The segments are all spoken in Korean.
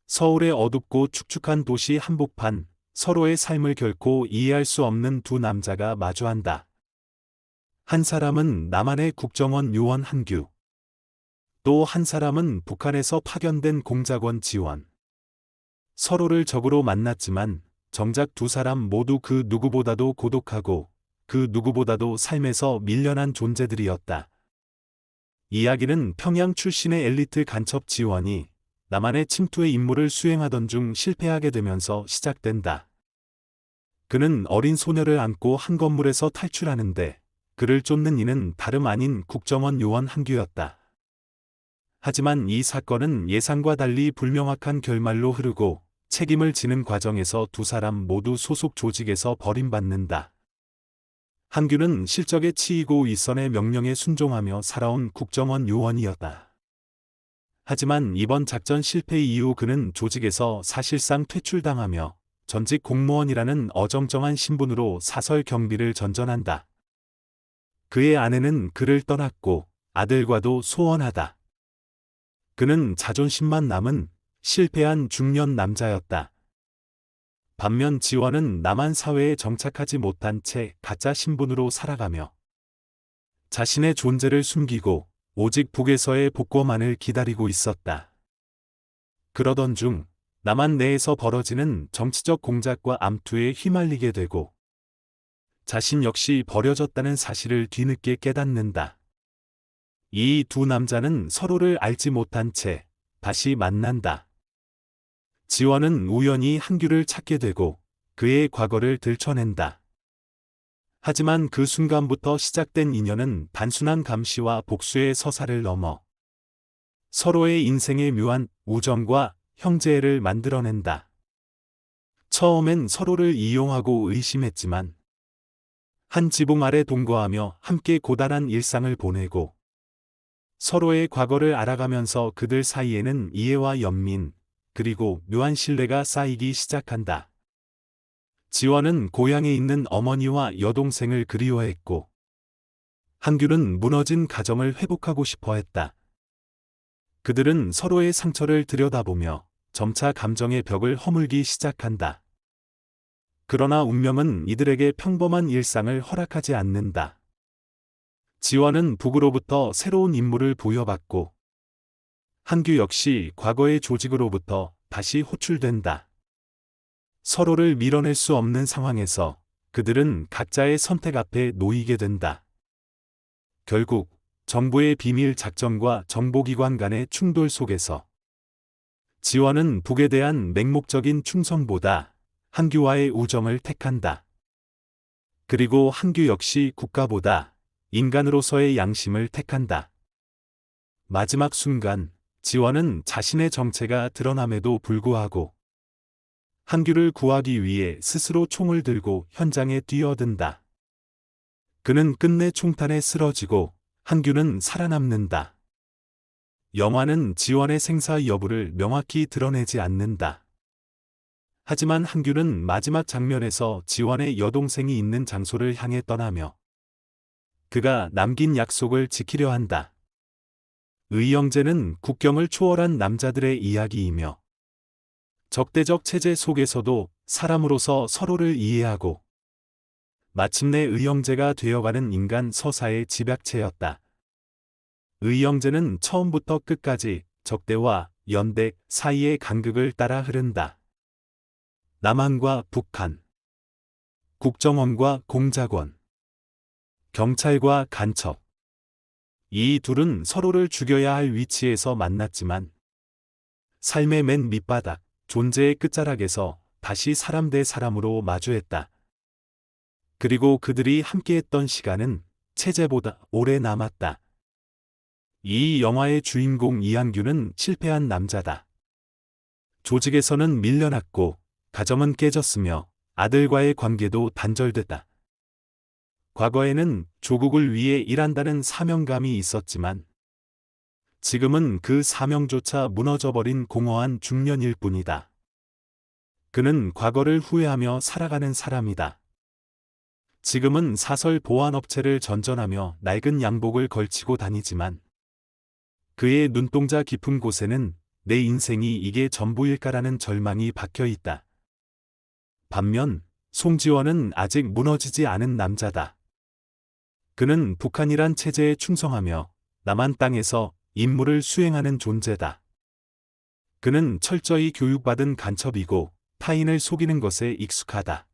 서울의 어둡고 축축한 도시 한복판, 서로의 삶을 결코 이해할 수 없는 두 남자가 마주한다. 한 사람은 남한의 국정원 요원 한규. 또 한 사람은 북한에서 파견된 공작원 지원. 서로를 적으로 만났지만 정작 두 사람 모두 그 누구보다도 고독하고 그 누구보다도 삶에서 밀려난 존재들이었다. 이야기는 평양 출신의 엘리트 간첩 지원이 남한의 침투의 임무를 수행하던 중 실패하게 되면서 시작된다. 그는 어린 소녀를 안고 한 건물에서 탈출하는데 그를 쫓는 이는 다름 아닌 국정원 요원 한규였다. 하지만 이 사건은 예상과 달리 불명확한 결말로 흐르고 책임을 지는 과정에서 두 사람 모두 소속 조직에서 버림받는다. 한규는 실적에 치이고 윗선의 명령에 순종하며 살아온 국정원 요원이었다. 하지만 이번 작전 실패 이후 그는 조직에서 사실상 퇴출당하며 전직 공무원이라는 어정쩡한 신분으로 사설 경비를 전전한다. 그의 아내는 그를 떠났고 아들과도 소원하다. 그는 자존심만 남은 실패한 중년 남자였다. 반면 지원은 남한 사회에 정착하지 못한 채 가짜 신분으로 살아가며 자신의 존재를 숨기고 오직 북에서의 복권만을 기다리고 있었다. 그러던 중 남한 내에서 벌어지는 정치적 공작과 암투에 휘말리게 되고 자신 역시 버려졌다는 사실을 뒤늦게 깨닫는다. 이 두 남자는 서로를 알지 못한 채 다시 만난다. 지원은 우연히 한규를 찾게 되고 그의 과거를 들춰낸다. 하지만 그 순간부터 시작된 인연은 단순한 감시와 복수의 서사를 넘어 서로의 인생의 묘한 우정과 형제애를 만들어낸다. 처음엔 서로를 이용하고 의심했지만 한 지붕 아래 동거하며 함께 고단한 일상을 보내고 서로의 과거를 알아가면서 그들 사이에는 이해와 연민, 그리고 묘한 신뢰가 쌓이기 시작한다. 지원은 고향에 있는 어머니와 여동생을 그리워했고 한규는 무너진 가정을 회복하고 싶어 했다. 그들은 서로의 상처를 들여다보며 점차 감정의 벽을 허물기 시작한다. 그러나 운명은 이들에게 평범한 일상을 허락하지 않는다. 지원은 북으로부터 새로운 임무를 부여받고 한규 역시 과거의 조직으로부터 다시 호출된다. 서로를 밀어낼 수 없는 상황에서 그들은 각자의 선택 앞에 놓이게 된다. 결국 정부의 비밀 작전과 정보기관 간의 충돌 속에서 지원은 북에 대한 맹목적인 충성보다 한규와의 우정을 택한다. 그리고 한규 역시 국가보다 인간으로서의 양심을 택한다. 마지막 순간 지원은 자신의 정체가 드러남에도 불구하고 한규를 구하기 위해 스스로 총을 들고 현장에 뛰어든다. 그는 끝내 총탄에 쓰러지고 한규는 살아남는다. 영화는 지원의 생사 여부를 명확히 드러내지 않는다. 하지만 한규는 마지막 장면에서 지원의 여동생이 있는 장소를 향해 떠나며 그가 남긴 약속을 지키려 한다. 의형제는 국경을 초월한 남자들의 이야기이며 적대적 체제 속에서도 사람으로서 서로를 이해하고 마침내 의형제가 되어가는 인간 서사의 집약체였다. 의형제는 처음부터 끝까지 적대와 연대 사이의 간극을 따라 흐른다. 남한과 북한, 국정원과 공작원, 경찰과 간첩. 이 둘은 서로를 죽여야 할 위치에서 만났지만 삶의 맨 밑바닥, 존재의 끝자락에서 다시 사람 대 사람으로 마주했다. 그리고 그들이 함께했던 시간은 체제보다 오래 남았다. 이 영화의 주인공 이한규는 실패한 남자다. 조직에서는 밀려났고 가정은 깨졌으며 아들과의 관계도 단절됐다. 과거에는 조국을 위해 일한다는 사명감이 있었지만 지금은 그 사명조차 무너져버린 공허한 중년일 뿐이다. 그는 과거를 후회하며 살아가는 사람이다. 지금은 사설 보안업체를 전전하며 낡은 양복을 걸치고 다니지만 그의 눈동자 깊은 곳에는 내 인생이 이게 전부일까라는 절망이 박혀 있다. 반면 송지원은 아직 무너지지 않은 남자다. 그는 북한이란 체제에 충성하며 남한 땅에서 임무를 수행하는 존재다. 그는 철저히 교육받은 간첩이고 타인을 속이는 것에 익숙하다.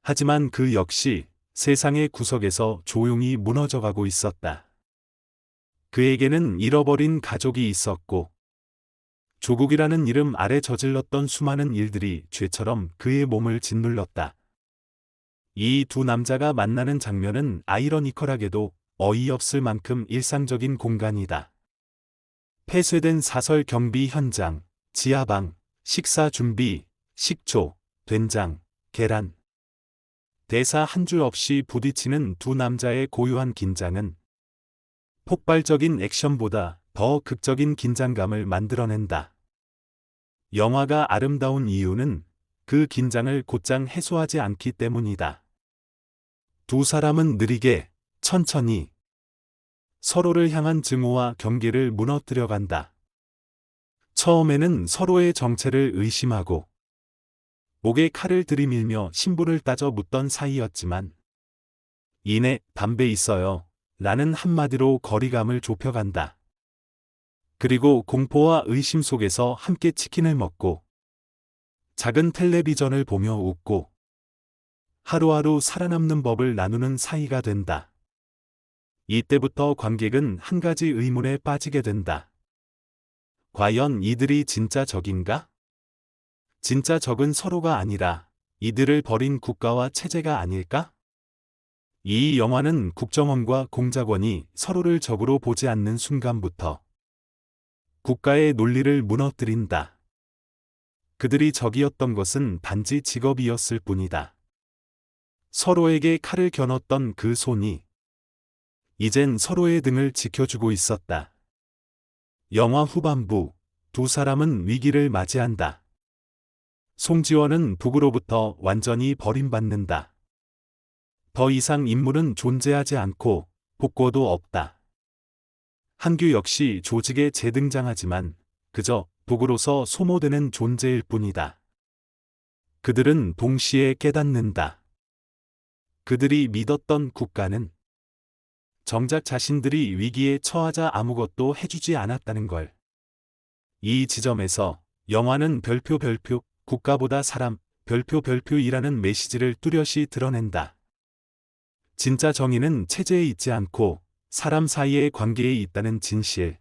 하지만 그 역시 세상의 구석에서 조용히 무너져가고 있었다. 그에게는 잃어버린 가족이 있었고 조국이라는 이름 아래 저질렀던 수많은 일들이 죄처럼 그의 몸을 짓눌렀다. 이 두 남자가 만나는 장면은 아이러니컬하게도 어이없을 만큼 일상적인 공간이다. 폐쇄된 사설 경비 현장, 지하방, 식사 준비, 식초, 된장, 계란. 대사 한 줄 없이 부딪히는 두 남자의 고요한 긴장은 폭발적인 액션보다 더 극적인 긴장감을 만들어낸다. 영화가 아름다운 이유는 그 긴장을 곧장 해소하지 않기 때문이다. 두 사람은 느리게, 천천히 서로를 향한 증오와 경계를 무너뜨려 간다. 처음에는 서로의 정체를 의심하고 목에 칼을 들이밀며 신분을 따져 묻던 사이였지만 이내 담배 있어요 라는 한마디로 거리감을 좁혀간다. 그리고 공포와 의심 속에서 함께 치킨을 먹고 작은 텔레비전을 보며 웃고 하루하루 살아남는 법을 나누는 사이가 된다. 이때부터 관객은 한 가지 의문에 빠지게 된다. 과연 이들이 진짜 적인가? 진짜 적은 서로가 아니라 이들을 버린 국가와 체제가 아닐까? 이 영화는 국정원과 공작원이 서로를 적으로 보지 않는 순간부터 국가의 논리를 무너뜨린다. 그들이 적이었던 것은 단지 직업이었을 뿐이다. 서로에게 칼을 겨눴던 그 손이 이젠 서로의 등을 지켜주고 있었다. 영화 후반부, 두 사람은 위기를 맞이한다. 송지원은 북으로부터 완전히 버림받는다. 더 이상 인물은 존재하지 않고 복고도 없다. 한규 역시 조직에 재등장하지만 그저 북으로서 소모되는 존재일 뿐이다. 그들은 동시에 깨닫는다. 그들이 믿었던 국가는 정작 자신들이 위기에 처하자 아무것도 해주지 않았다는 걸. 이 지점에서 영화는 별표 국가보다 사람 별표이라는 메시지를 뚜렷이 드러낸다. 진짜 정의는 체제에 있지 않고 사람 사이의 관계에 있다는 진실.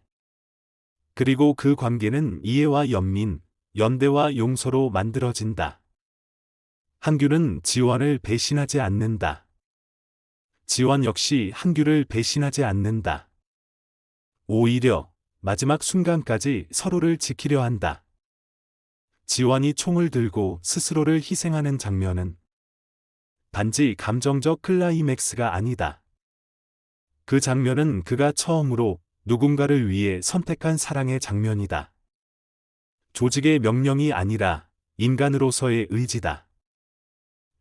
그리고 그 관계는 이해와 연민, 연대와 용서로 만들어진다. 한규는 지원을 배신하지 않는다. 지원 역시 한규를 배신하지 않는다. 오히려 마지막 순간까지 서로를 지키려 한다. 지원이 총을 들고 스스로를 희생하는 장면은 단지 감정적 클라이맥스가 아니다. 그 장면은 그가 처음으로 누군가를 위해 선택한 사랑의 장면이다. 조직의 명령이 아니라 인간으로서의 의지다.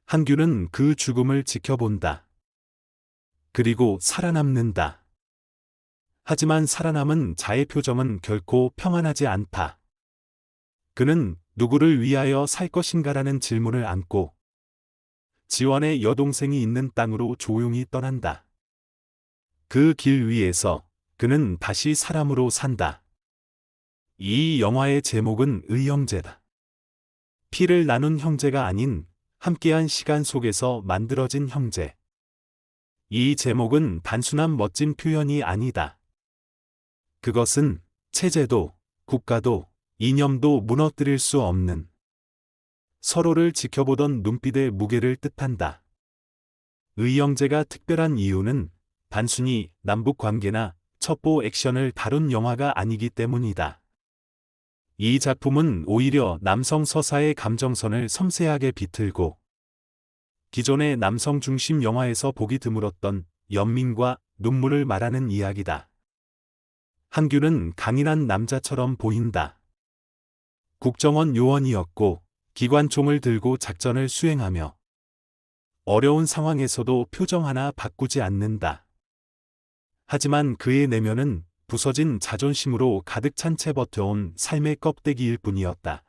한규는 그 죽음을 지켜본다. 그리고 살아남는다. 하지만 살아남은 자의 표정은 결코 평안하지 않다. 그는 누구를 위하여 살 것인가라는 질문을 안고 지원의 여동생이 있는 땅으로 조용히 떠난다. 그 길 위에서 그는 다시 사람으로 산다. 이 영화의 제목은 의형제다. 피를 나눈 형제가 아닌 함께한 시간 속에서 만들어진 형제. 이 제목은 단순한 멋진 표현이 아니다. 그것은 체제도, 국가도, 이념도 무너뜨릴 수 없는 서로를 지켜보던 눈빛의 무게를 뜻한다. 의형제가 특별한 이유는 단순히 남북 관계나 첩보 액션을 다룬 영화가 아니기 때문이다. 이 작품은 오히려 남성 서사의 감정선을 섬세하게 비틀고 기존의 남성 중심 영화에서 보기 드물었던 연민과 눈물을 말하는 이야기다. 한규는 강인한 남자처럼 보인다. 국정원 요원이었고 기관총을 들고 작전을 수행하며 어려운 상황에서도 표정 하나 바꾸지 않는다. 하지만 그의 내면은 부서진 자존심으로 가득 찬 채 버텨온 삶의 껍데기일 뿐이었다.